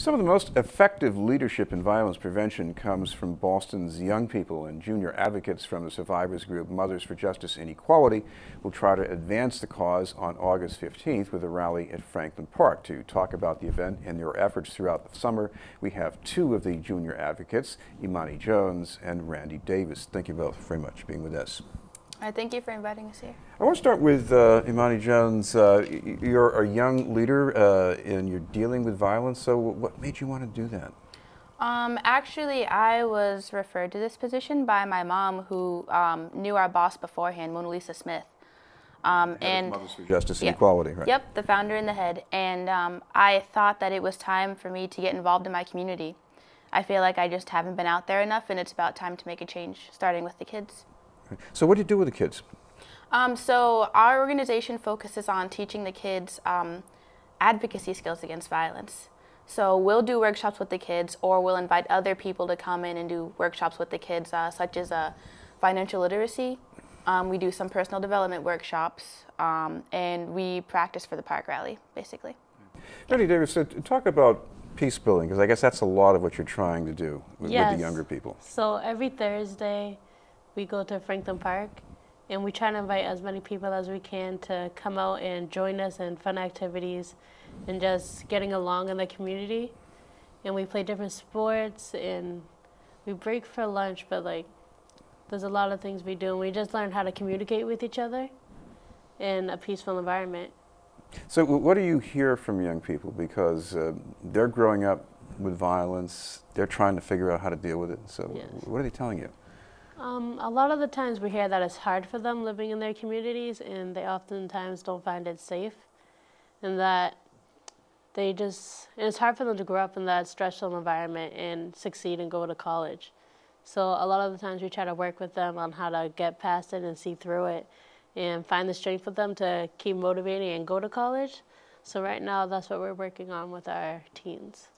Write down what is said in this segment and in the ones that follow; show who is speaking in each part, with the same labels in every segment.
Speaker 1: Some of the most effective leadership in violence prevention comes from Boston's young people, and junior advocates from the survivors group Mothers for Justice and Equality will try to advance the cause on August 15th with a rally at Franklin Park. To talk about the event and their efforts throughout the summer, we have two of the junior advocates, Imani Jones and Randi Davis. Thank you both very much for being with us.
Speaker 2: Thank you for inviting us here.
Speaker 1: I want to start with Imani Jones. You're a young leader and you're dealing with violence, so what made you want to do that?
Speaker 2: Actually, I was referred to this position by my mom, who knew our boss beforehand, Mona Lisa Smith.
Speaker 1: And Mothers for Justice and Equality, right?
Speaker 2: Yep, the founder and the head. And I thought that it was time for me to get involved in my community. I feel like I just haven't been out there enough, and it's about time to make a change, starting with the kids.
Speaker 1: So what do you do with the kids?
Speaker 2: So our organization focuses on teaching the kids advocacy skills against violence. So we'll do workshops with the kids, or we'll invite other people to come in and do workshops with the kids, such as financial literacy. We do some personal development workshops, and we practice for the park rally, basically.
Speaker 1: Randi Davis, talk about peace building, because I guess that's a lot of what you're trying to do with the younger people.
Speaker 3: So every Thursday, we go to Franklin Park, and we try to invite as many people as we can to come out and join us in fun activities and just getting along in the community. And we play different sports, and we break for lunch, but there's a lot of things we do, and we just learn how to communicate with each other in a peaceful environment.
Speaker 1: So what do you hear from young people? Because they're growing up with violence, they're trying to figure out how to deal with it. So what are they telling you?
Speaker 3: A lot of the times we hear that it's hard for them living in their communities, and they oftentimes don't find it safe, and that it's hard for them to grow up in that stressful environment and succeed and go to college. So a lot of the times we try to work with them on how to get past it and see through it and find the strength for them to keep motivating and go to college. So right now that's what we're working on with our teens.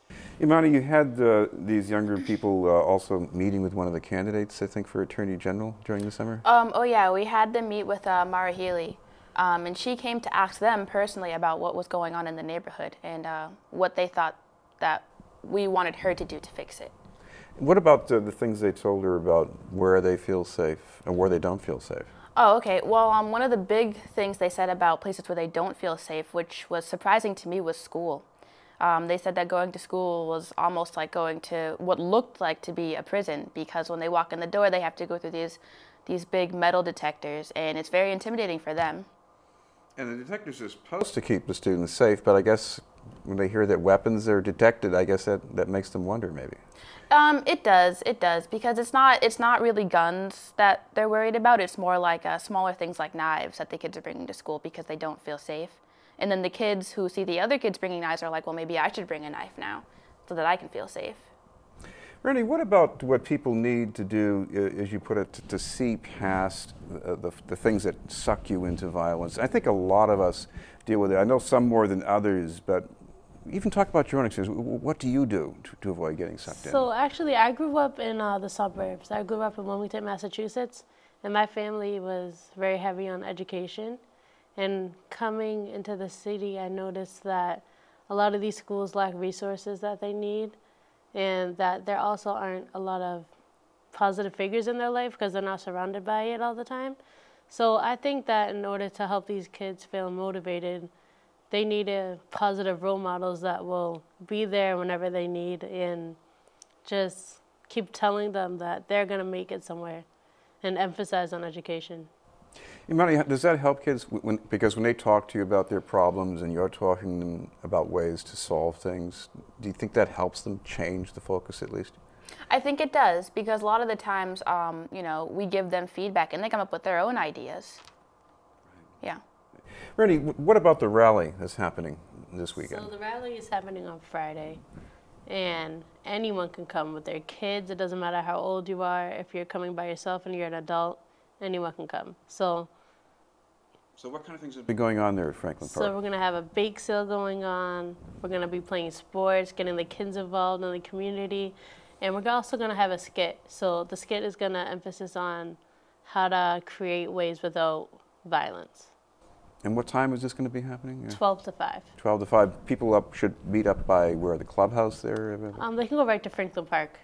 Speaker 1: Imani, you had these younger people also meeting with one of the candidates, I think, for Attorney General during the summer?
Speaker 2: Oh yeah, we had them meet with Mara Healy, and she came to ask them personally about what was going on in the neighborhood and what they thought that we wanted her to do to fix it.
Speaker 1: What about the things they told her about where they feel safe and where they don't feel safe?
Speaker 2: Oh, okay. Well, one of the big things they said about places where they don't feel safe, which was surprising to me, was school. They said that going to school was almost like going to what looked like to be a prison, because when they walk in the door, they have to go through these big metal detectors, and it's very intimidating for them.
Speaker 1: And the detectors are supposed to keep the students safe, but I guess when they hear that weapons are detected, I guess that makes them wonder, maybe.
Speaker 2: It does, because it's not really guns that they're worried about. It's more like smaller things like knives that the kids are bringing to school because they don't feel safe. And then the kids who see the other kids bringing knives are like, well, maybe I should bring a knife now so that I can feel safe.
Speaker 1: Randi, what about what people need to do, as you put it, to see past the things that suck you into violence? I think a lot of us deal with it. I know some more than others, but even talk about your own experience. What do you do to avoid getting sucked in?
Speaker 3: So actually, I grew up in the suburbs. I grew up in Wilmington, Massachusetts, and my family was very heavy on education. And coming into the city, I noticed that a lot of these schools lack resources that they need, and that there also aren't a lot of positive figures in their life because they're not surrounded by it all the time. So I think that in order to help these kids feel motivated, they need positive role models that will be there whenever they need and just keep telling them that they're going to make it somewhere and emphasize on education.
Speaker 1: Imani, does that help kids? Because when they talk to you about their problems and you're talking to them about ways to solve things, do you think that helps them change the focus at least?
Speaker 2: I think it does, because a lot of the times, we give them feedback and they come up with their own ideas. Yeah.
Speaker 1: Randi, what about the rally that's happening this weekend?
Speaker 3: So the rally is happening on Friday, and anyone can come with their kids. It doesn't matter how old you are. If you're coming by yourself and you're an adult, anyone can come. So
Speaker 1: what kind of things will be going on there at Franklin Park?
Speaker 3: So we're going to have a bake sale going on. We're going to be playing sports, getting the kids involved in the community. And we're also going to have a skit. So the skit is going to emphasize on how to create ways without violence.
Speaker 1: And what time is this going to be happening?
Speaker 3: 12 to 5.
Speaker 1: 12 to 5. People should meet up by where? The clubhouse there?
Speaker 3: They can go right to Franklin Park,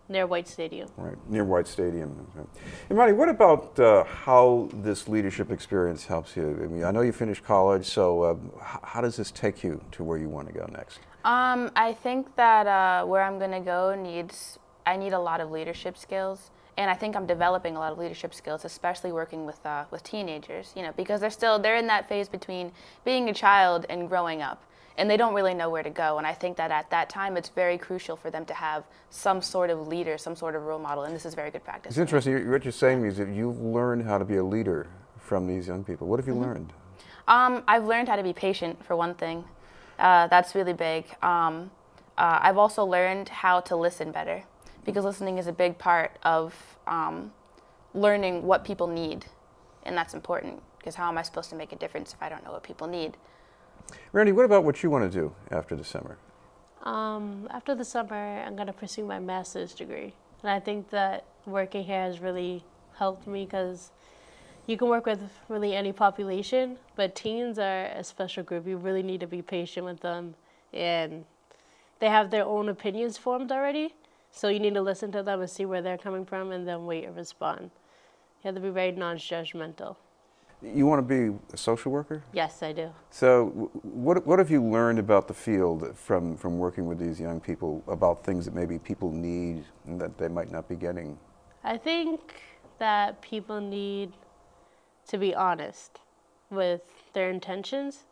Speaker 3: near White Stadium.
Speaker 1: Right, near White Stadium. Okay. Imani, what about how this leadership experience helps you? I mean, I know you finished college, so how does this take you to where you want to go next?
Speaker 2: I think that where I'm going to go I need a lot of leadership skills. And I think I'm developing a lot of leadership skills, especially working with teenagers, because they're in that phase between being a child and growing up, and they don't really know where to go. And I think that at that time, it's very crucial for them to have some sort of leader, some sort of role model, and this is very good practice.
Speaker 1: It's interesting. What you're saying to me is that you've learned how to be a leader from these young people. What have you learned?
Speaker 2: I've learned how to be patient, for one thing. That's really big. I've also learned how to listen better, because listening is a big part of learning what people need, and that's important, because how am I supposed to make a difference if I don't know what people need?
Speaker 1: Randi, what about what you want to do after the summer?
Speaker 3: After the summer, I'm going to pursue my master's degree, and I think that working here has really helped me, because you can work with really any population, but teens are a special group. You really need to be patient with them, and they have their own opinions formed already. So you need to listen to them and see where they're coming from, and then wait and respond. You have to be very non-judgmental.
Speaker 1: You want to be a social worker?
Speaker 3: Yes, I do.
Speaker 1: So what have you learned about the field from working with these young people, about things that maybe people need and that they might not be getting?
Speaker 3: I think that people need to be honest with their intentions,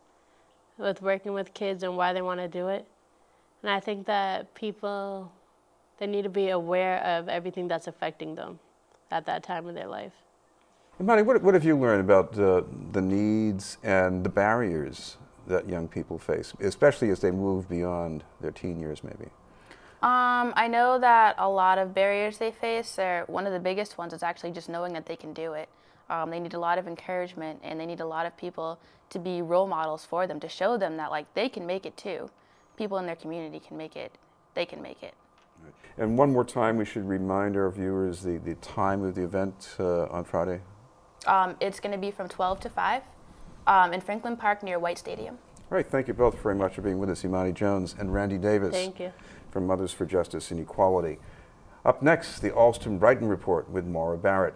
Speaker 3: with working with kids and why they want to do it. And I think that they need to be aware of everything that's affecting them at that time in their life.
Speaker 1: Imani, what have you learned about the needs and the barriers that young people face, especially as they move beyond their teen years maybe?
Speaker 2: I know that a lot of barriers they face, one of the biggest ones is actually just knowing that they can do it. They need a lot of encouragement, and they need a lot of people to be role models for them, to show them that they can make it too. People in their community can make it. They can make it.
Speaker 1: And one more time, we should remind our viewers the time of the event on Friday.
Speaker 2: It's going to be from 12 to 5 in Franklin Park near White Stadium.
Speaker 1: All right, thank you both very much for being with us, Imani Jones and Randi Davis.
Speaker 3: Thank you.
Speaker 1: From Mothers for Justice and Equality. Up next, the Alston Brighton Report with Maura Barrett.